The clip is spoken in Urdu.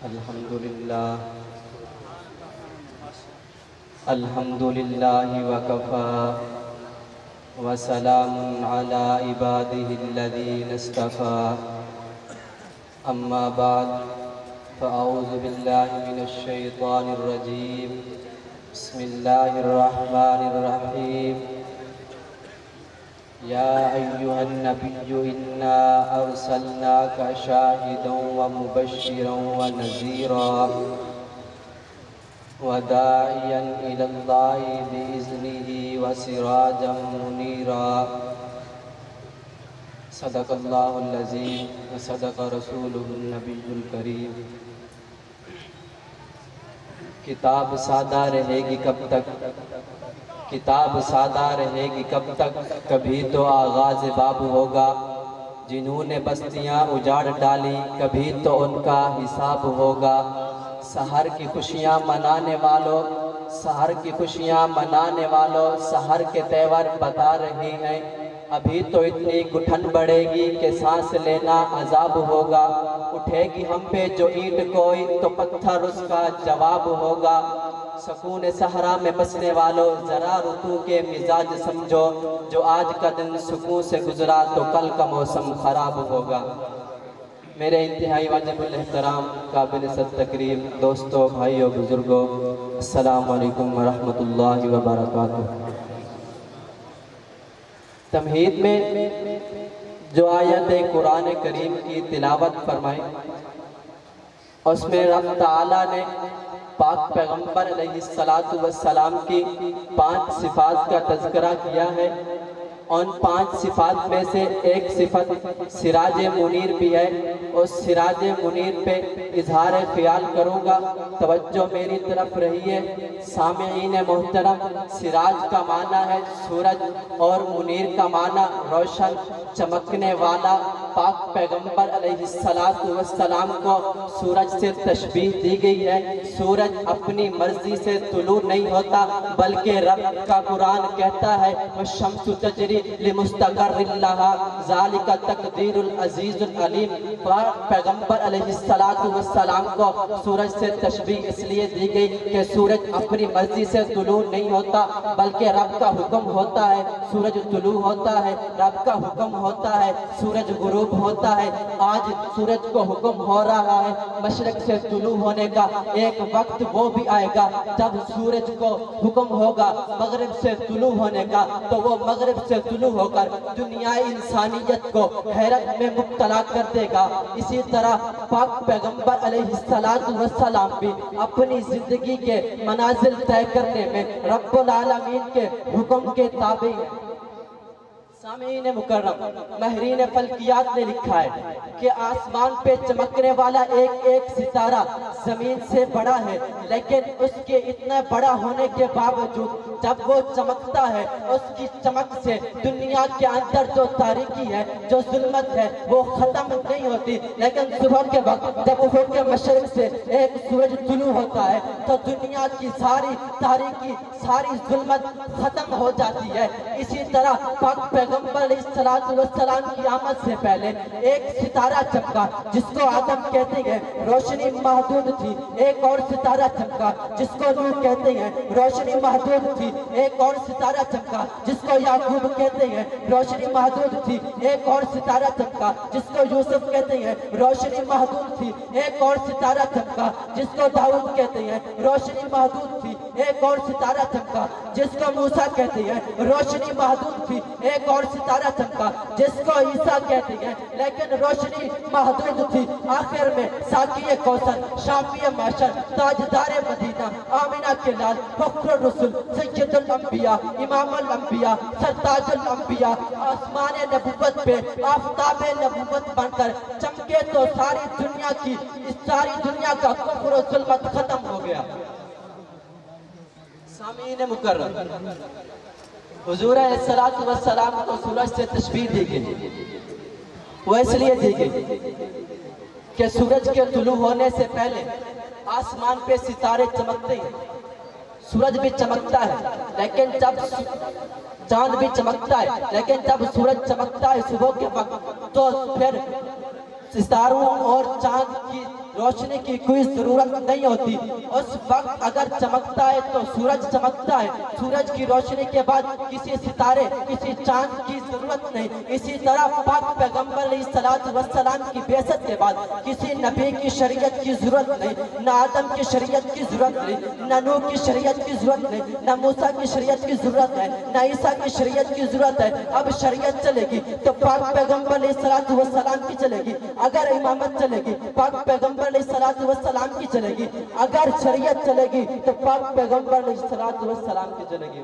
الحمدللہ الحمدللہ وکفى وسلام علی عباده الذین اصطفى اما بعد فاعوذ باللہ من الشیطان الرجیم بسم اللہ الرحمن الرحیم یا ایہا النبی انا ارسلناک شاہدا ومبشرا ونذیرا وداعیا الی اللہ بإذنہ وسراجا منیرا صدق اللہ العظیم وصدق رسولہ النبی الکریم۔ کتاب سادہ رہے گی کب تک، کتاب سادہ رہے گی کب تک، کبھی تو آغاز باب ہوگا۔ جنہوں نے بستیاں اجاڑ ڈالی کبھی تو ان کا حساب ہوگا۔ سحر کی خوشیاں منانے والوں، سحر کی خوشیاں منانے والوں، سحر کے تہوار بتا رہے ہیں۔ ابھی تو اتنی گٹھن بڑھے گی کہ سانس لینا عذاب ہوگا۔ اٹھے گی ہم پہ جو اینٹ کوئی تو پتھر اس کا جواب ہوگا۔ سکون صحرا میں بسنے والوں ذرا رتو کے مزاج سمجھو، جو آج کا دن سکون سے گزرا تو کل کا موسم خراب ہوگا۔ میرے انتہائی واجب الاحترام قابل صد تکریم دوستوں، بھائیوں، بزرگوں، السلام علیکم ورحمۃ اللہ وبرکاتہ۔ تمہید میں جو آیت قرآن کریم کی تلاوت فرمائی، اس میں رب تعالیٰ نے پاک پیغمبر علیہ السلام کی 5 صفات کا تذکرہ کیا ہے۔ ان 5 صفات میں سے ایک صفت سراج منیر بھی ہے۔ اس سراج منیر پہ اظہار خیال کروں گا، توجہ میری طرف رہی ہے۔ سامعین محترم، سراج کا معنی ہے سورج اور منیر کا معنی روشن، چمکنے والا۔ پاک پیغمبر علیہ السلام کو سورج سے تشبیہ دی گئی ہے۔ سورج اپنی مرضی سے طلوع نہیں ہوتا، بلکہ رب کا قرآن کہتا ہے وَالشَّمْسُ تَجْرِي لِمُسْتَقَرٍّ لَهَا ذَلِكَ تَقْدِيرُ الْعَزِيزُ الْعَلِيمُ۔ پیغمبر علیہ السلام کو سورج سے تشبیہ اس لیے دی گئی کہ سورج اپنی مرضی سے طلوع نہیں ہوتا، بلکہ رب کا حکم ہوتا ہے سورج طلوع ہوتا ہے، رب کا حکم ہوتا ہے سورج غروب ہوتا ہے۔ آج سورج کو حکم ہو رہا ہے مشرق سے طلوع ہونے کا، ایک وقت وہ بھی آئے گا جب سورج کو حکم ہوگا مغرب سے طلوع ہونے کا، تو وہ مغرب سے طلوع ہو کر دنیا انسانیت کو حیرت میں مبتلا کر دے گا۔ اسی طرح پاک پیغمبر علیہ السلام بھی اپنی زندگی کے منازل طے کرنے میں رب العالمین کے حکم کے تابع ہیں۔ سامعین مکرم، ماہرین فلکیات نے لکھا ہے کہ آسمان پہ چمکنے والا ایک ایک ستارہ زمین سے بڑا ہے، لیکن اس کے اتنا بڑا ہونے کے باوجود جب وہ چمکتا ہے اس کی چمک سے دنیا کے اندر جو تاریکی ہے، جو ظلمت ہے، وہ ختم نہیں ہوتی۔ لیکن صبح کے وقت جب افق کے مشرق سے ایک سورج طلوع ہوتا ہے تو دنیا کی ساری تاریکی، ساری ظلمت ختم ہو جاتی ہے۔ اسی طرح پاک پیغمبر علیہ السلام کی آمد سے پہلے ایک ستارہ چمکا جس کو آدم کہتے ہیں، روشنی محدود تھی۔ ایک اور ستارہ چمکا جس کو نوح کہتے ہیں، روشنی محدود تھی۔ ایک اور ستارہ چمکا جس کو یعقوب کہتے ہیں، روشنی محدود تھی۔ ایک اور ستارہ چمکا جس کو یوسف کہتے ہیں، روشنی محدود تھی۔ ایک اور ستارہ چمکا جس کو داؤد کہتے ہیں، روشنی محدود تھی۔ ایک اور ستارہ چمکا جس کو موسیٰ کہتے ہیں، روشنی محدود تھی۔ ایک اور ستارہ چمکا جس کو عیسیٰ کہتے ہیں، لیکن روشنی محدود تھی۔ آخر میں ساقی کوثر، شافی معشر، تاجدار مدینہ، آمنہ کے لال، فخر الرسل، سید الانبیاء، امام الانبیاء، سرتاج الانبیاء، آسمان نبوت پہ آفتاب نبوت بن کر چمکے تو ساری دنیا کی، اس ساری دنیا کا کفر و ظلمت ختم ہو گیا۔ سامعین مکرم، حضور علیہ السلام کو سورج سے تشبیہ دی گئی، وہ اس لیے دی گئی کہ سورج کے طلوع ہونے سے پہلے آسمان پہ ستارے چمکتے ہیں، سورج بھی چمکتا ہے، لیکن جب چاند بھی چمکتا ہے، لیکن جب سورج چمکتا ہے صبح کے وقت تو پھر ستاروں اور چاند کی روشنی کی کوئی ضرورت نہیں ہوتی۔ اس وقت اگر چمکتا ہے تو سورج چمکتا ہے، سورج کی روشنی کے بعد کسی ستارے کسی چاند کی ضرورت نہیں۔ اسی طرح پاک پیغمبر علیہ السلام کی بعثت کے بعد کسی نبی کی شریعت کی ضرورت نہیں، نہ آدم کی شریعت کی ضرورت نہیں، نہ نوح کی شریعت کی ضرورت نہیں، نہ موسیٰ کی شریعت کی ضرورت ہے، نہ عیسیٰ کی شریعت کی ضرورت ہے۔ اب شریعت چلے گی تو پاک پیغمبر علیہ السلام کی چلے گی، اگر امامت چلے گی پاک پیغمبر علیہ السلام کی چلے گی، اگر شریعت چلے گی تو پاک پیغمبر علیہ السلام کی چلے گی۔